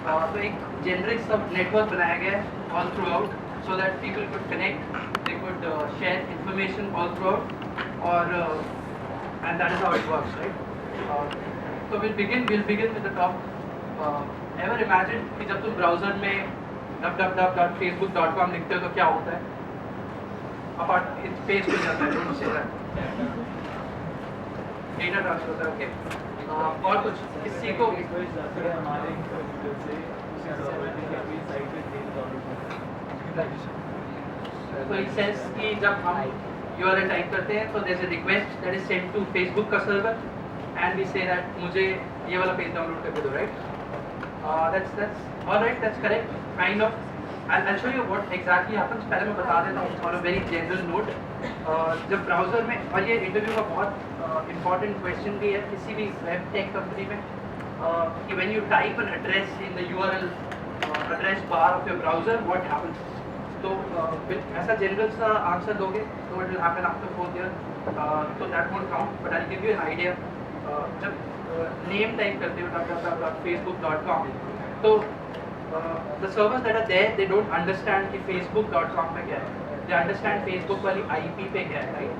तो एक जेनरिक सब नेटवर्क बनाया गया है all through out so that people could connect, they could share information all throughout, or and that is how it works, right? So we'll begin with the top. Ever imagine कि जब तुम browser में www.facebook.com लिखते हो तो क्या होता है? अपार्ट इस पेज पे जाता है, don't say that data transfer होता है, ओके। और कुछ किसी को हमारे तो इट सेंस कि जब हम URL टाइप करते हैं तो there is a request that is sent to Facebook का server and we say that मुझे ये वाला पेज डाउनलोड करके दो, right? that's alright, that's correct kind of. I'll show you what exactly happens. पहले मैं बता देता हूँ on a very general note. जब ब्राउज़र में, और ये इंटरव्यू का बहुत important question भी है किसी भी वेब टेक कंपनी में, कि when you type an address in the URL address bar of your browser, what happens? तो ऐसा जनरल सा आंसर दोगे तो what will happen after 4th year? So that won't count, but I'll give you an idea. जब name type करते हो www.facebook.com, तो the servers that are there, they don't understand कि facebook.com पे क्या है, they understand Facebook वाली IP पे क्या है, right?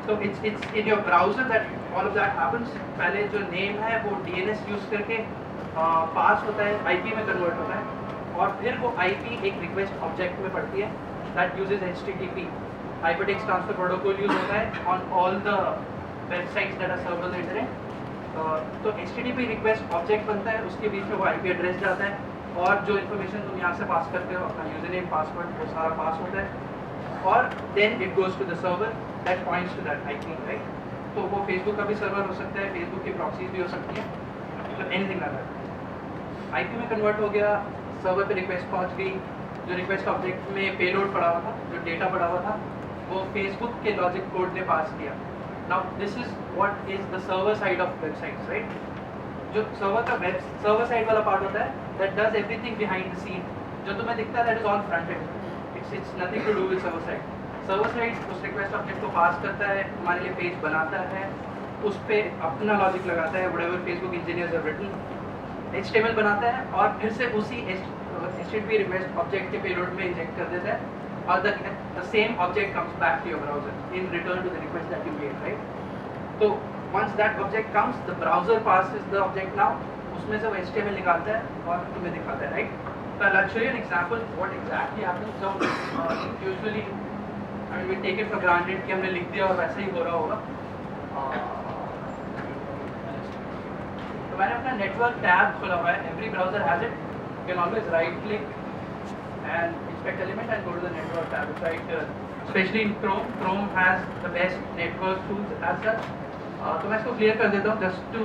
So it's in your browser that all of that happens. पहले जो name है वो DNS यूज करके पास होता है, IP में कन्वर्ट होता है, और फिर वो IP एक रिक्वेस्ट ऑब्जेक्ट में पड़ती है that uses HTTP, hypertext transfer protocol use होता है on all the websites that are server on the internet. तो HTTP रिक्वेस्ट ऑब्जेक्ट बनता है, उसके बीच में वो IP एड्रेस जाता है, और जो इन्फॉर्मेशन तुम यहाँ से पास करते हो, अपना यूजर नेम पासवर्ड, वो सारा पास होता है, और then it goes to the server that points to that IP, right? तो वो फेसबुक का भी सर्वर हो सकता है, फेसबुक की प्रॉक्सीज भी हो सकती है, मतलब एनीथिंग लाइक दैट। IP में कन्वर्ट हो गया, सर्वर पे रिक्वेस्ट पहुँच गई, जो रिक्वेस्ट ऑब्जेक्ट में पेलोड पड़ा हुआ था, जो डेटा पड़ा हुआ था, वो फेसबुक के लॉजिक कोड ने पास किया। Now this is what is the server side of websites, right? जो सर्वर साइड वाला पार्ट होता है, that does everything behind the scene. जो तुम्हें दिखता है that is on front end, it's nothing to do with server side. Server side उस request object को पास करता है, तुम्हारे लिए पेज बनाता है, उस पर अपना लॉजिक लगाता है, whatever Facebook engineers have written, HTML बनाता है, और फिर से उसी HTTP रिक्वेस्ट ऑब्जेक्ट के पेलोड में इंजेक्ट कर देता है, और the same object comes back to your browser in return to the request that you made, right? तो once that object comes, the browser passes the object now, उसमें से वो HTML निकालता है और तुम्हें दिखाता है, right? So I'll show you an example what exactly happens. So usually, I mean, we take it for granted कि हमने लिख दिया और वैसे ही हो रहा होगा। तो मैंने अपना नेटवर्क टैब खोला हुआ है, every browser has it. You can always right click and inspect element and go to the network tab. It's right here. Especially in Chrome, Chrome has the best network tools as such. तो मैं इसको clear कर देता हूँ just two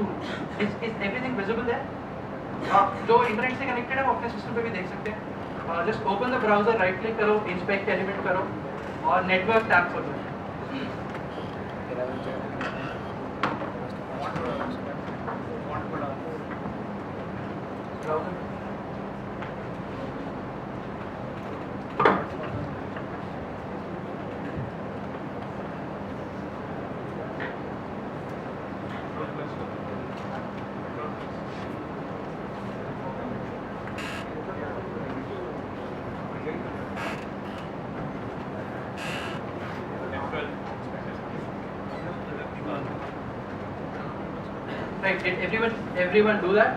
is everything visible है। जो internet से connected है वो अपने सिस्टम पे भी देख सकते हैं। Just open the browser, right click करो, इंस्पेक्ट एलिमेंट करो और नेटवर्क टैब खोलो। Right, did everyone do that?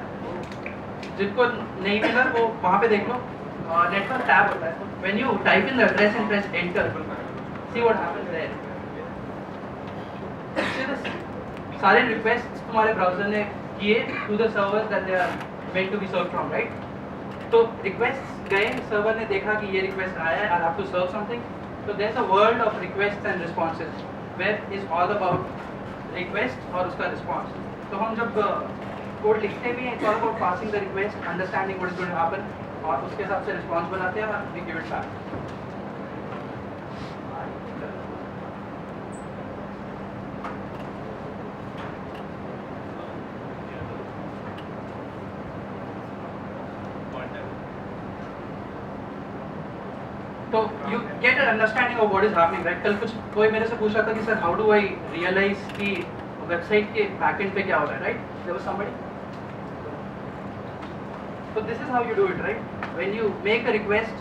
जिनको नहीं मिला वो वहाँ पे देख लो, नेटवर्क टैब होता है। When you type in the address and press enter, see what happens there. सारे रिक्वेस्ट तुम्हारे ब्राउजर ने किए to the server that they are meant to be serve from, right? तो रिक्वेस्ट गए, सर्वर ने देखा कि ये रिक्वेस्ट आया है, I have to serve something. So there's a world of requests and responses. Web is all about request और उसका response. तो हम जब कोड लिखते भी हैं, it's all about passing the request, understanding what is going to happen, और उसके हिसाब से response बनाते हैं और we give it back. तो you get an understanding of what is happening, right? कल कुछ कोई मेरे से पूछ रहा था कि sir how do I realize कि वेबसाइट के बैकएंड पे क्या हो रहा है, right? There was somebody. So this is how you do it, right? When you make a request,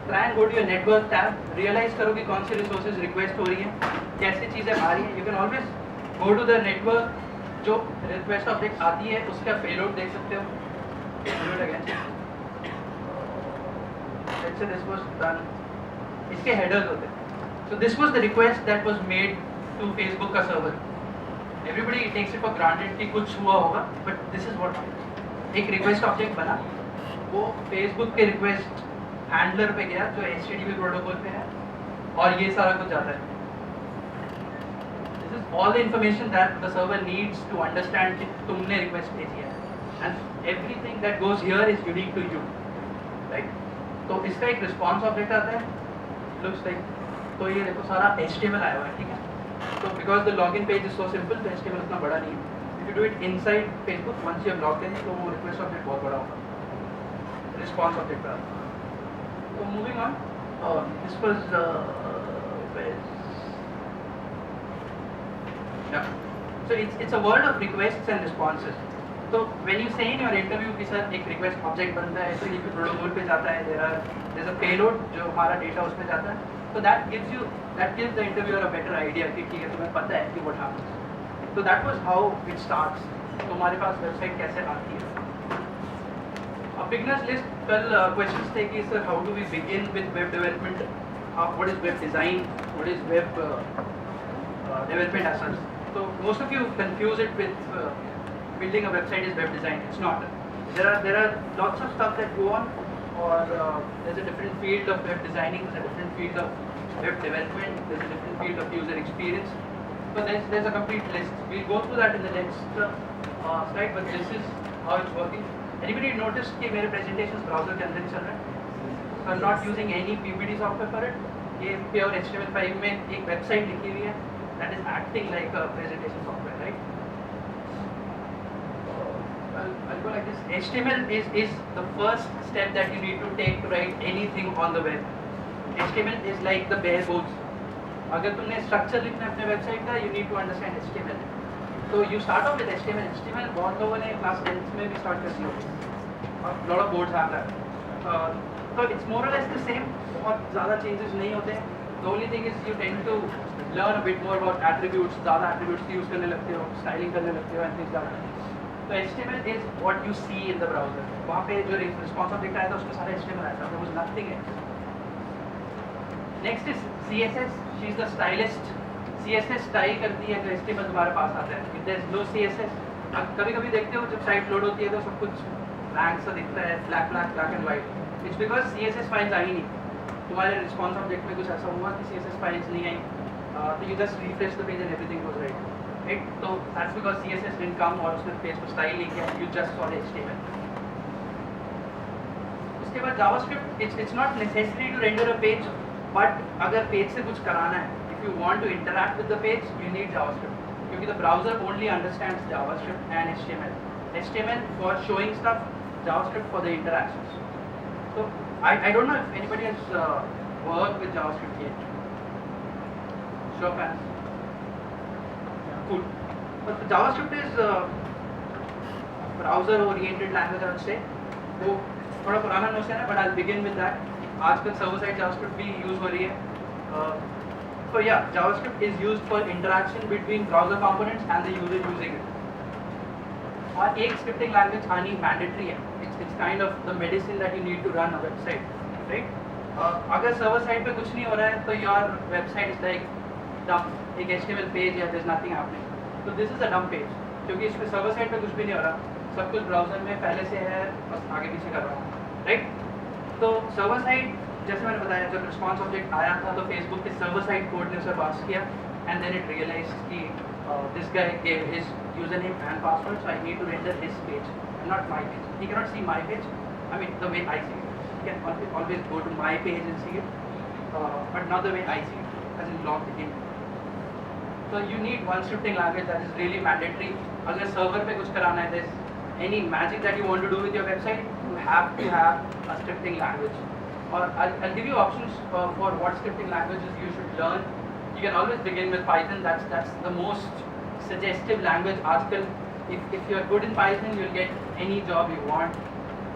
try and go to your network tab, realize करो कि कौन सी resources request हो रही हैं, कैसी चीज़ें आ रही हैं. You can always go to the network, जो request object आती है उसका payload देख सकते हो. Do it again. Let's say this was done. इसके headers होते हैं. So this was the request that was made to Facebook का server. Everybody takes it for granted कि कुछ हुआ होगा, but this is what happened. एक request object बना, वो Facebook के request handler पे गया जो HTTP प्रोटोकॉल पे है, और ये सारा कुछ जाता है. This is all the information that the server needs to understand कि तुमने request भेजी है, and everything that goes here is unique to you, right? तो इसका एक response object आता है, looks like, तो ये देखो सारा HTML आया हुआ है, ठीक है? So because the login page is so simple, तो HTML इतना बड़ा नहीं है. If you do it inside Facebook, once you have logged in, तो वो request object बहुत बड़ा होगा. Response object का. So moving on, this was yeah. So it's a world of requests and responses. So when you say in your interview कि sir एक request object बनता है, HTTP protocol पे जाता है, there's a payload जो हमारा data उसमें जाता है. So that gives the interviewer a better idea कि ठीक है तुम्हें पता है कि what happens. So that was how it starts. तुम्हारे पास website कैसे आती है? A beginner's list, कल questions थे कि sir how do we begin with web development? What is web design? What is web development as such? So most of you confuse it with building a website is web design. It's not. There are lots of stuff that go on, or there's a different field of web designing, there's a different field of web development, there's a different field of user experience. So there's a complete list. We'll go through that in the next slide, but this is how it's working. Anybody noticed कि मेरे presentations browser के अंदर ही चल रहे हैं? So I'm not using any PPT software for it. ये pure HTML5 में एक website लिखी हुई है that is acting like a presentation software, right? I'll go like this. HTML is the first step that you need to take to write anything on the web. HTML is like the bare bones. अगर तुमने structure लिखना है अपने website का, you need to understand HTML. So you start off with HTML. HTML बहुत लोगों ने class 10th में भी start कर दिया. A lot of boards have that. So it's more or less the same. बहुत ज़्यादा changes नहीं होते हैं. The only thing is you tend to learn a bit more about attributes. ज़्यादा attributes use करने लगते हो, styling करने लगते हो, and things like that. So HTML is what you see in the browser. वहाँ पे जो response object आया था उसमें सारा HTML आया था. There was nothing else. Next is CSS. She's the stylist. CSS style करती है जो HTML तुम्हारे पास आता है. If there is no CSS, कभी-कभी देखते हो जब site load होती है तो सब कुछ blank सा दिखता है, black and white. It's because CSS files आई नहीं. तुम्हारे response object में कुछ ऐसा हुआ कि CSS files नहीं आई. So you just refresh the page and everything goes right. Right? So that's because CSS didn't come और उसने पेज को स्टाइल नहीं किया. You just saw the HTML. उसके बाद JavaScript. It's not necessary to render a page, but अगर page से कुछ कराना है, if you want to interact with the page, you need JavaScript. क्योंकि the browser only understands JavaScript and HTML. HTML for showing stuff, JavaScript for the interactions. So I don't know if anybody has worked with JavaScript yet. Show of hands. Cool. But JavaScript is browser-oriented language, I would say. वो थोड़ा पुराना notion है, but I'll begin with that. आजकल server-side JavaScript भी use हो रही है. So yeah, JavaScript is used for interaction between browser components and the user using it. और एक scripting language आनी mandatory है. It's kind of the medicine that you need to run a website, right? अगर server-side पे कुछ नहीं हो रहा है, तो your website is like dumb. एक HTML page या there's nothing happening. So this is a dumb page. क्योंकि इसमें server side पे कुछ भी नहीं हो रहा. सब कुछ browser में पहले से है, बस आगे पीछे कर रहा हूँ, right? तो server side जैसे मैंने बताया जब response object आया था तो Facebook के server side code ने उसे pass किया, and then it realized कि this guy gave his username and password, so I need to render his page, not my page. He cannot see my page. I mean the way I see it. He can always go to my page and see it, but not the way I see it, as in logged in. So you need one scripting language that is really mandatory. अगर server पे कुछ कराना है, there's any magic that you want to do with your website, you have to have a scripting language. Or I'll give you options for what scripting languages you should learn. You can always begin with Python. That's the most suggestive language. आजकल if you're good in Python, you'll get any job you want.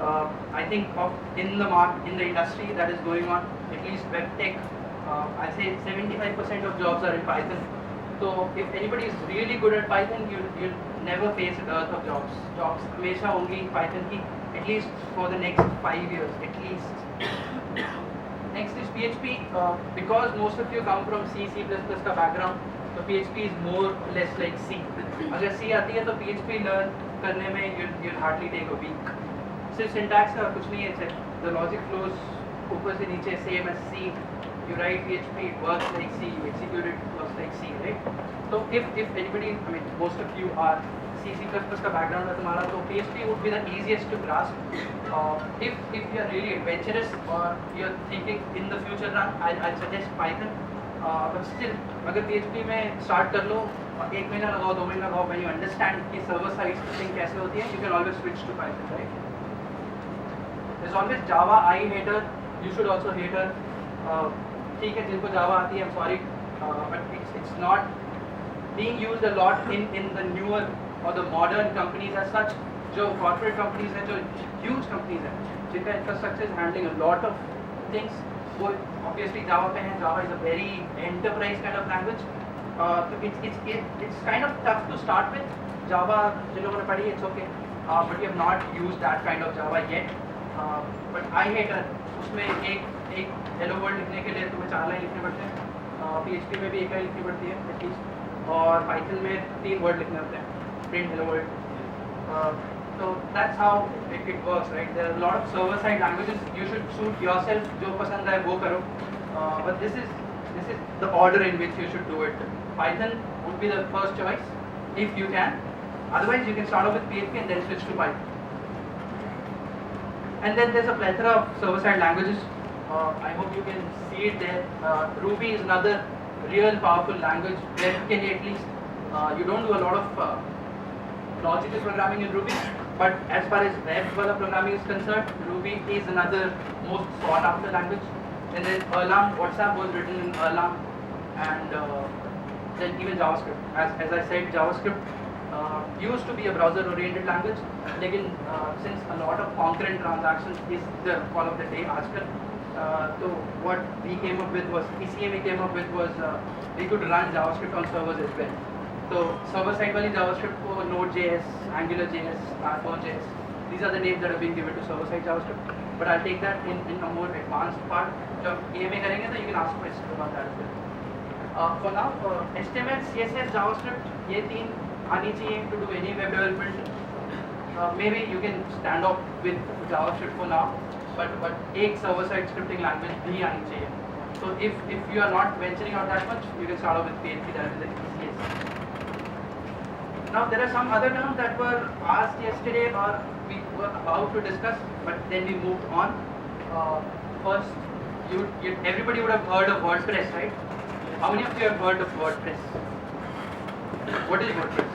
I think in the industry that is going on, at least web tech, I say 75% of jobs are in Python. So if anybody is really good at Python, you'll never face a dearth of jobs. Jobs हमेशा होंगी Python की, at least for the next 5 years at least. Next is PHP. Because most of you come from C++ का background, so PHP is more or less like C. अगर C आती है तो PHP learn करने में you'll hardly take a week. सिर्फ syntax का कुछ नहीं है, the logic flows ऊपर से नीचे same as C. You write PHP, it works like C. You execute it, it works like C, right? So if anybody, I mean, most of you are C++ का background है तुम्हारा, तो PHP would be the easiest to grasp. If you are really adventurous or you are thinking in the future run, I'll suggest Python. But still, अगर PHP में start कर लो, 1 महीना लगाओ, 2 महीना लगाओ, when you understand कि server side scripting कैसे होती है, you can always switch to Python, right? There's always Java I hater. You should also hate her. ठीक है, जिनको जावा आती है, I'm sorry, but it's not being used a lot in the newer or the modern companies as such. जो corporate companies हैं, जो huge companies हैं, जिनका infrastructure is handling a lot of things, वो obviously Java पे हैं. Java is a very enterprise kind of language. So it's kind of tough to start with. Java जिन लोगों ने पढ़ी, it's okay, but you have not used that kind of Java yet. But I hate her. उसमें एक hello world लिखने के लिए तुम्हें 4 line लिखने पड़ते हैं. PHP में भी 1 लाइन लिखनी पड़ती है एटलीस्ट, और Python में 3 वर्ड लिखने होते हैं, print hello world. So that's how it works, right? There are a lot of server side languages. You should suit yourself. जो पसंद है वो करो. But this is the order in which you should do it. Python would be the first choice if you can. Otherwise, you can start off with PHP and then switch to Python. And then there's a plethora of server-side languages. I hope you can see it there. Ruby is another real powerful language. Web के लिए at least. You don't do a lot of logical programming in Ruby, but as far as web वाला programming is concerned, Ruby is another most sought after language. And then Erlang, WhatsApp was written in Erlang, and then even JavaScript. As I said, JavaScript used to be a browser-oriented language, लेकिन since a lot of concurrent transactions is the call of the day आजकल, so what we came up with was, ECME came up with was, we could run JavaScript on servers as well. So server-side वाली JavaScript को Node.js, AngularJS, Backbone.js, these are the names that are being given to server-side JavaScript. But I'll take that in a more advanced part. जब EMA करेंगे तो you can ask questions about that as well. For now, HTML, CSS, JavaScript, ये 3 आनी चाहिए to do any web development. Maybe you can stand off with JavaScript for now, but एक server-side scripting language भी आनी चाहिए. So if you are not venturing out that much, you can start off with PHP, that is the easiest. Now there are some other terms that were asked yesterday or we were about to discuss, but then we moved on. First, everybody would have heard of WordPress, right? How many of you have heard of WordPress? What is WordPress?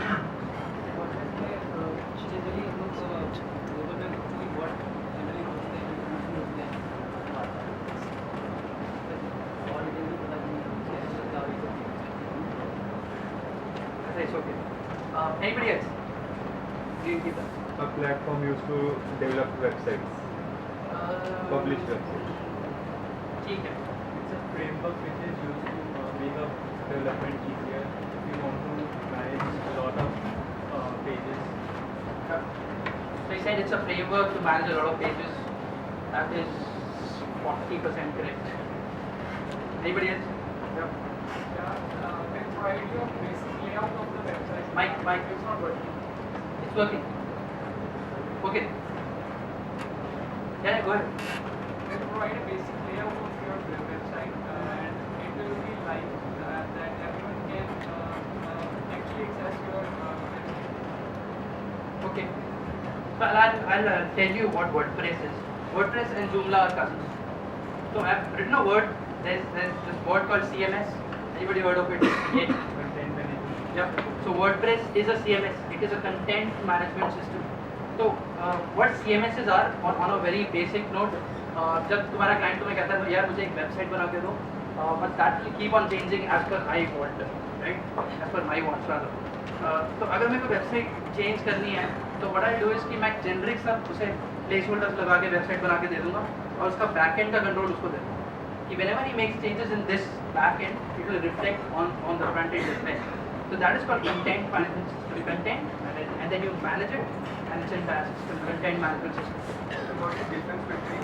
It's okay. Anybody else? A platform used to develop websites, publish websites. ठीक है. It's a framework which is used to make a development easier. If you want to manage a lot of pages. So you said it's a framework to manage a lot of pages. That is 40% correct. Anybody else? Can provide you a basic layout of the website. Mike, It's not working. it's working. Okay. Yeah, go ahead. Can provide a basic layout of your website, and it will be live that everyone can actually access your website. Okay. So I'll tell you what WordPress is. WordPress and Joomla are cousins. So I've written a word. There's this word called CMS. Anybody heard of it? Yeah. Content management. Yeah. So WordPress is a CMS. It is a content management system. So what CMSs are, on a very basic note, जब तुम्हारा client तुम्हें कहता है यार मुझे एक website बना के दो, but that will keep on changing as per I want, right? As per my wants rather. तो अगर मेरे को website change करनी है, तो what I do is कि मैं generic सब उसे प्लेस होल्डर्स लगा के वेबसाइट बना के दे दूंगा और उसका बैक एंड का कंट्रोल उसको दे दूंगा कि whenever he makes changes in this back end, it will reflect on the front end display. So that is called content management system. Content, and then you manage it, and it's an entire system, content management system. So what is the difference between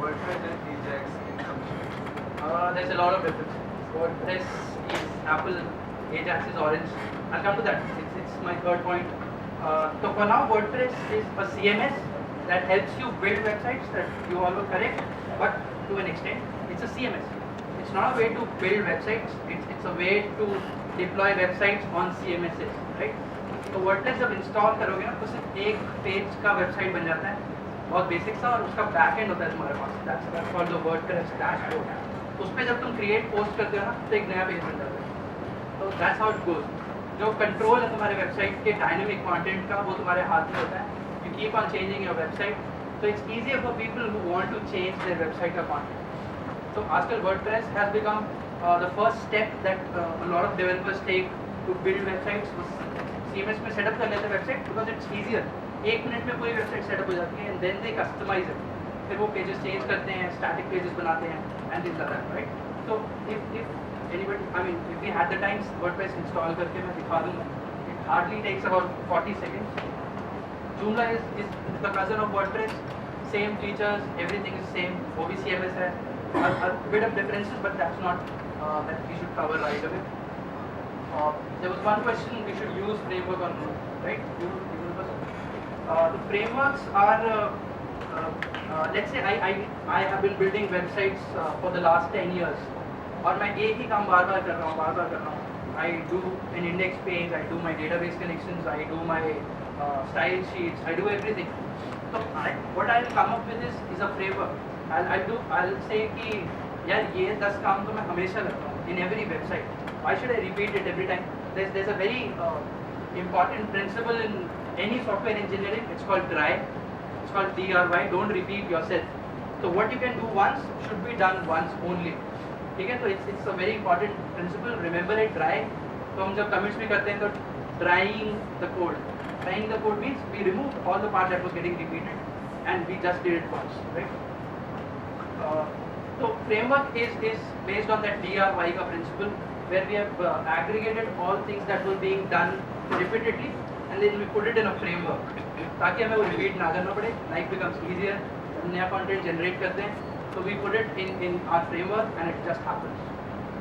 WordPress and Ajax in computer? There's a lot of differences. WordPress is Apple, Ajax is Orange. I'll come to that. It's my third point. So for now, WordPress is a CMS that helps you build websites. That you all were correct, but to an extent, it's a CMS. It's not a way to build websites. It's a way to deploy websites on CMSs, right? तो WordPress जब install करोगे ना तो सिर्फ एक page का website बन जाता है, बहुत बेसिक सा, और उसका बैक एंड होता है तुम्हारे पास. That's called the WordPress dashboard. उस पर जब तुम क्रिएट पोस्ट करते हो ना तो एक नया पेज बन जाता है. तो that's how it goes. जो कंट्रोल है तुम्हारे वेबसाइट के डायनेमिक कंटेंट का वो तुम्हारे हाथ में होता है. You keep on changing your website, so it's easier for people who want to change their website का content. So आजकल WordPress has become the first step that a lot of developers take to build websites. CMS में setup कर लेते हैं website because it's easier. 1 minute में पूरी website setup हो जाती है and then they customize it. फिर वो पेजेस चेंज करते हैं, स्टैटिक पेजेस बनाते हैं and things like that, right? So if anybody, I mean, if we had the time, WordPress install करके मैं दिखा दूँगा. It hardly takes about 40 seconds. Joomla is the cousin of WordPress. Same features, everything is same. वो भी CMS है. A bit of differences, but that's not that we should cover right away. There was one question: we should use framework or not, right? The frameworks are, let's say I have been building websites for the last 10 years, और मैं एक ही काम बार-बार कर रहा हूँ. I do an index page, I do my database connections, I do my style sheets, I do everything. So what I'll come up with is a framework. I'll say कि यार ये 10 काम तो मैं हमेशा करता हूँ in every website. Why should I repeat it every time? There's a very important principle in any software engineering. It's called DRY. It's called DRY. Don't repeat yourself. So what you can do once should be done once only. ठीक है? तो it's a very important principle. Remember it. DRY. तो हम जब commits भी करते हैं तो drying the code. Drying the code means we removed all the part that was getting repeated and we just did it once, right? So framework is based on that DRY का principle, where we have aggregated all things that were being done repeatedly and then we put it in a framework ताकि हमें वो repeat ना करना पड़े. Life becomes easier. हम नया content generate करते हैं, so we put it in our framework and it just happens.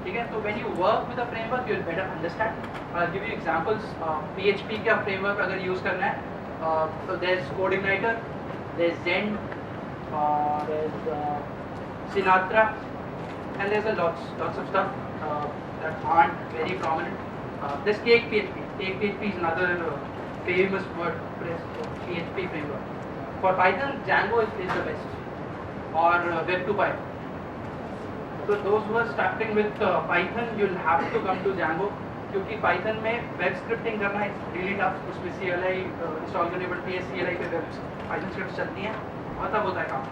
ठीक है? So when you work with a framework, you'll better understand. I'll give you examples. PHP का framework अगर use करना है, so there's CodeIgniter, there's Zend, there's Sinatra, and there's lots of stuff that aren't very prominent. There's CakePHP. CakePHP is another famous WordPress PHP framework. For Python, Django is the best, or Web2Py. So those who are starting with Python, you'll have to come to Django, क्योंकि Python में web scripting करना is really tough. उसमें CLI install करनी पड़ती है, CLI पे web Python scripts चलती हैं, और तब होता है काम.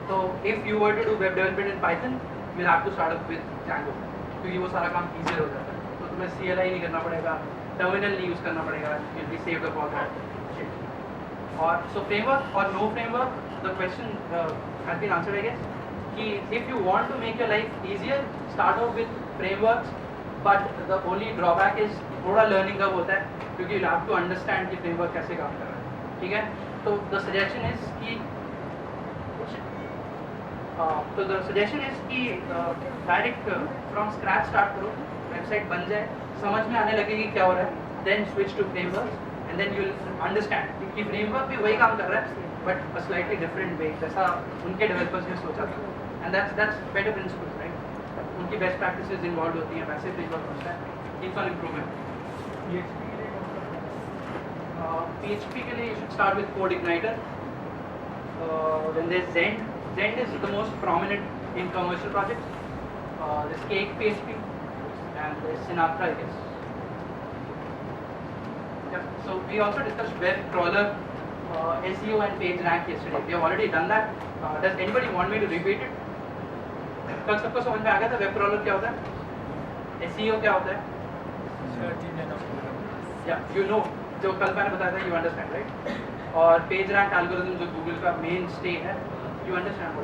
So if you were to do web development in Python, you'll have to start up with Django, क्योंकि वो सारा काम easier हो जाता है. तो तुम्हें CLI नहीं करना पड़ेगा, terminal नहीं use करना पड़ेगा, you'll be saved of all that shit. और so framework or no framework, the question has been answered, I guess. कि if you want to make your life easier, start off with frameworks, but the only drawback is थोड़ा learning curve होता है, क्योंकि you'll have to understand कि framework कैसे काम कर रहा है. ठीक है? तो the suggestion is कि डायरेक्ट फ्रॉम स्क्रैच स्टार्ट करो, वेबसाइट बन जाए, समझ में आने लगेगी क्या हो रहा है, then switch to framework and then you will understand कि फ्रेमवर्क भी वही काम कर रहा है but a slightly different way, जैसा उनके डेवलपर्स ने सोचा था. And that's better principle, right? उनकी बेस्ट प्रैक्टिसेस इन्वॉल्व होती हैं, वैसे फ्रेमवर्क होता है, कीप्स ऑन इम्प्रूवमेंट. PHP के लिए you should start with CodeIgniter. Then there's Zend. Zend is the most prominent in commercial projects. There's CakePHP and there's Sinatra, I guess. Yeah. So we also discussed web crawler, SEO and PageRank yesterday. We have already done that. Does anybody want me to repeat it? कल सबको समझ में आ गया था web crawler क्या होता है, SEO क्या होता है? Yeah, you know. जो कल मैंने बताया था, you understand, right? और पेज रैंक एल्गोरिथम जो गूगल का मेन स्टे है, यू अंडरस्टैंड